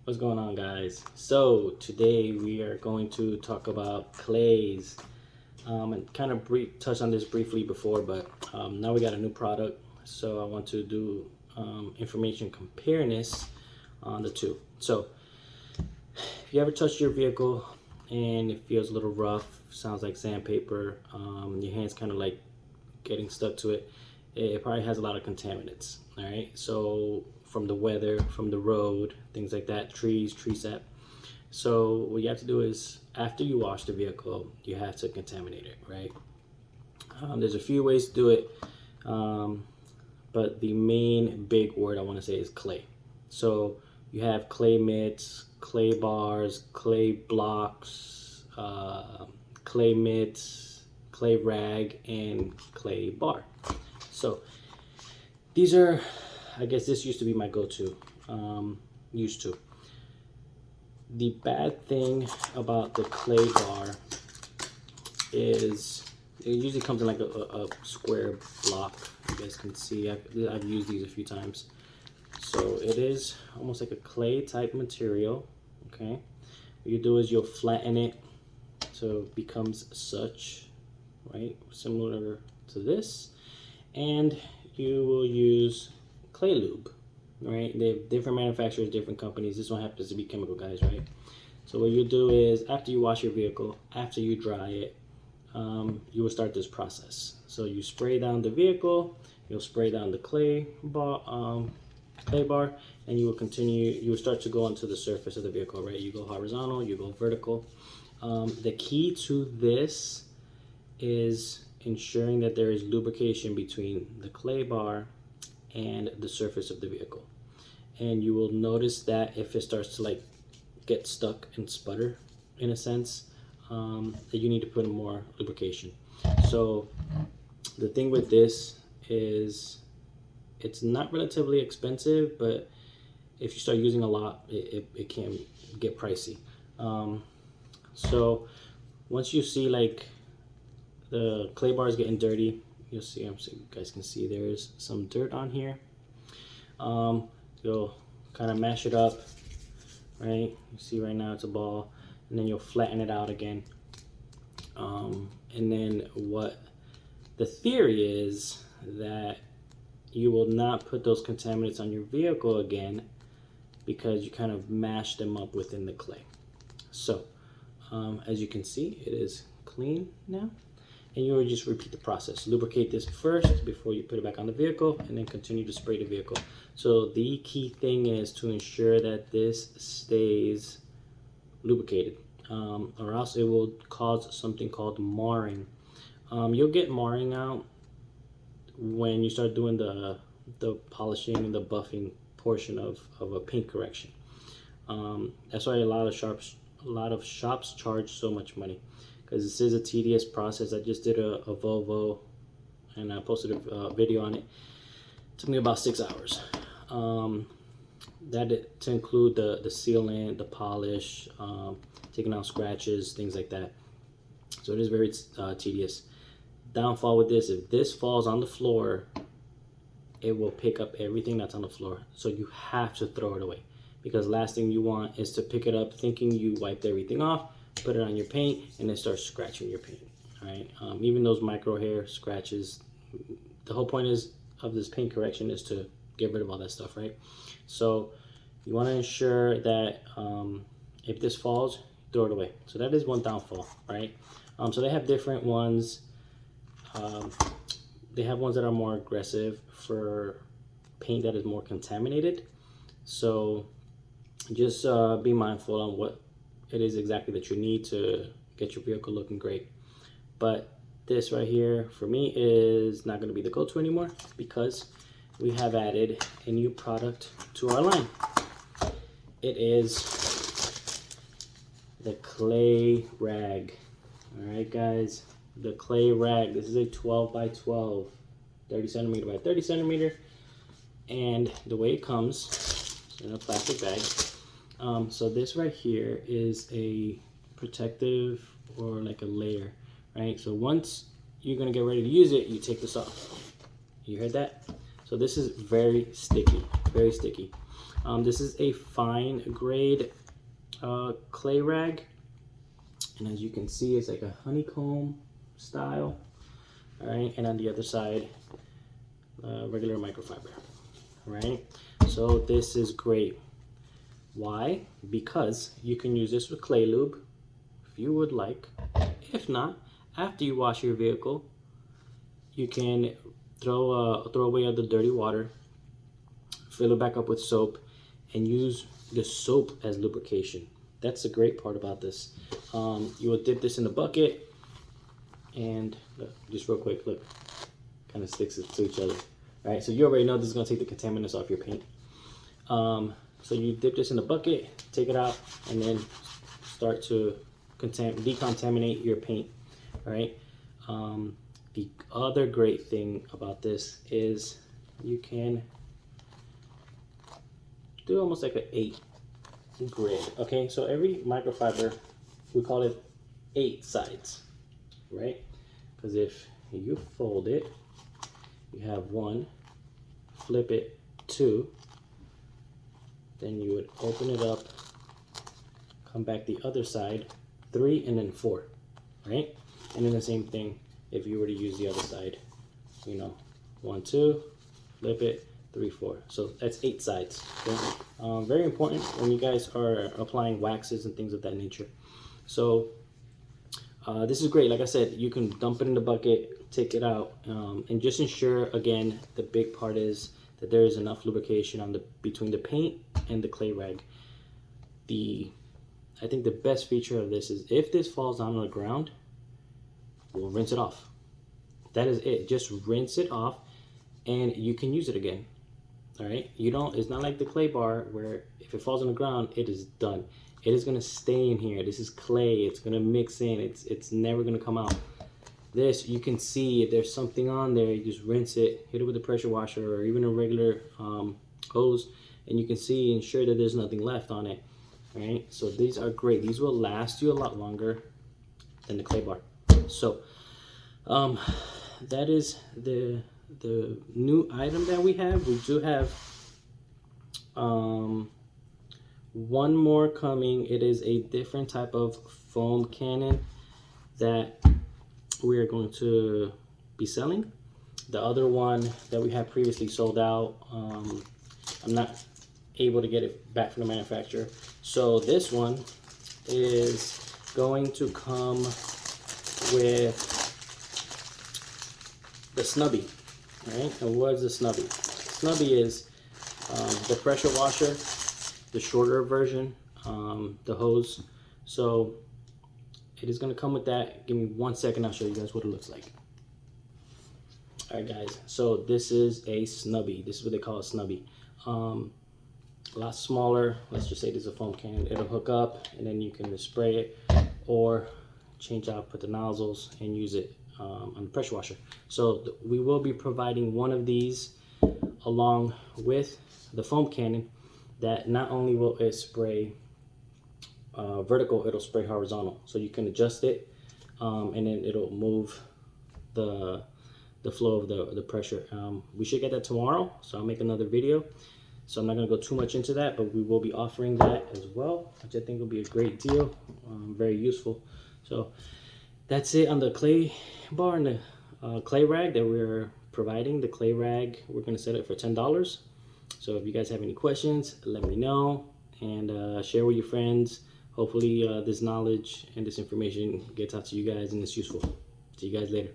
What's going on, guys? So today we are going to talk about clays, and kind of touch on this briefly before, but now we got a new product, so I want to do information compareness on the two. So if you ever touched your vehicle and it feels a little rough, sounds like sandpaper, your hands kind of like getting stuck to it, it probably has a lot of contaminants. All right, so from the weather, from the road, things like that, trees, tree sap. So what you have to do is, after you wash the vehicle, you have to contaminate it, right? There's a few ways to do it, but the main big word I want to say is clay. So you have clay mitts, clay bars, clay blocks, clay mitts, clay rag, and clay bar. So these are, I guess this used to be my go-to, used to. The bad thing about the clay bar is it usually comes in like a square block. You guys can see, I've used these a few times. So it is almost like a clay type material, okay? What you do is you'll flatten it so it becomes such, right? Similar to this. And you will use clay lube, right? They have different manufacturers, different companies. This one happens to be Chemical Guys, right? So what you do is, after you wash your vehicle, after you dry it, you will start this process. So you spray down the vehicle, you'll spray down the clay bar, and you will continue. You will start to go onto the surface of the vehicle, right? You go horizontal, you go vertical. The key to this is ensuring that there is lubrication between the clay bar and the surface of the vehicle. And you will notice that if it starts to like get stuck and sputter in a sense, that you need to put in more lubrication. So the thing with this is it's not relatively expensive, but if you start using a lot, it can get pricey. So once you see like the clay bar is getting dirty, you'll see, so you guys can see there's some dirt on here. You'll kind of mash it up, right? You see right now it's a ball, and then you'll flatten it out again. And then what the theory is that you will not put those contaminants on your vehicle again because you kind of mash them up within the clay. So as you can see, it is clean now. And you will just repeat the process. Lubricate this first before you put it back on the vehicle, and then continue to spray the vehicle. So the key thing is to ensure that this stays lubricated, or else it will cause something called marring. You'll get marring out when you start doing the polishing and the buffing portion of a paint correction. That's why a lot of shops charge so much money, because this is a tedious process. I just did a Volvo, and I posted a video on it. It took me about 6 hours. To include the sealant, the polish, taking out scratches, things like that. So it is very tedious. Downfall with this, if this falls on the floor, it will pick up everything that's on the floor. So you have to throw it away, because last thing you want is to pick it up thinking you wiped everything off, put it on your paint, and then start scratching your paint. All right, even those micro hair scratches, the whole point of this paint correction is to get rid of all that stuff, right? So you want to ensure that if this falls, throw it away. So that is one downfall, right? So they have different ones. They have ones that are more aggressive for paint that is more contaminated. So just be mindful on what it is exactly that you need to get your vehicle looking great. But this right here for me is not going to be the go-to anymore, because we have added a new product to our line. It is the clay rag. All right, guys, the clay rag. This is a 12 by 12, 30 centimeter by 30 centimeter, and the way it comes in a plastic bag. So this right here is a protective, or like a layer, right? So once you're gonna get ready to use it, you take this off. You heard that? So this is very sticky, very sticky. This is a fine grade clay rag, and as you can see, it's like a honeycomb style. All right, and on the other side, regular microfiber. Right, so this is great. Why? Because you can use this with clay lube if you would like. If not, after you wash your vehicle, you can throw away all the dirty water, fill it back up with soap, and use the soap as lubrication. That's the great part about this. You will dip this in a bucket, and look, just real quick, look, kind of sticks it to each other. All right, so you already know this is gonna take the contaminants off your paint. So you dip this in the bucket, take it out, and then start to decontaminate your paint. All right. The other great thing about this is you can do almost like an 8 grid. Okay, so every microfiber, we call it 8 sides, right? Because if you fold it, you have 1, flip it, 2, then you would open it up, come back the other side, 3, and then 4, right? And then the same thing if you were to use the other side, you know, 1, 2, flip it, 3, 4. So that's 8 sides. Okay? Very important when you guys are applying waxes and things of that nature. So this is great. Like I said, you can dump it in the bucket, take it out, and just ensure, again, the big part is that there is enough lubrication on between the paint and the clay rag. I think the best feature of this is if this falls down on the ground, we'll rinse it off. That is it. Just rinse it off, and you can use it again. All right. It's not like the clay bar where if it falls on the ground, it is done. It is gonna stay in here. This is clay. It's gonna mix in. It's never gonna come out. This, you can see if there's something on there, you just rinse it, hit it with a pressure washer or even a regular hose, and you can see, ensure that there's nothing left on it. All right. So these are great. These will last you a lot longer than the clay bar. So that is the new item that we have. We do have one more coming. It is a different type of foam cannon that we are going to be selling. The other one that we had previously sold out. I'm not able to get it back from the manufacturer. So this one is going to come with the snubby. Right? And what is the snubby? Snubby is the pressure washer, the shorter version, the hose. So it is going to come with that. Give me 1 second, I'll show you guys what it looks like. All right, guys, so this is a snubby. This is what they call a snubby. A lot smaller. Let's just say this is a foam cannon. It'll hook up, and then you can just spray it or change out, put the nozzles, and use it on the pressure washer. So we will be providing one of these along with the foam cannon that not only will it spray vertical, it'll spray horizontal. So you can adjust it, and then it'll move the flow of the pressure. We should get that tomorrow, so I'll make another video. So I'm not going to go too much into that, but we will be offering that as well, which I think will be a great deal, very useful. So that's it on the clay bar and the clay rag that we're providing. The clay rag, we're going to set it for $10. So if you guys have any questions, let me know, and share with your friends. Hopefully this knowledge and this information gets out to you guys and it's useful. See you guys later.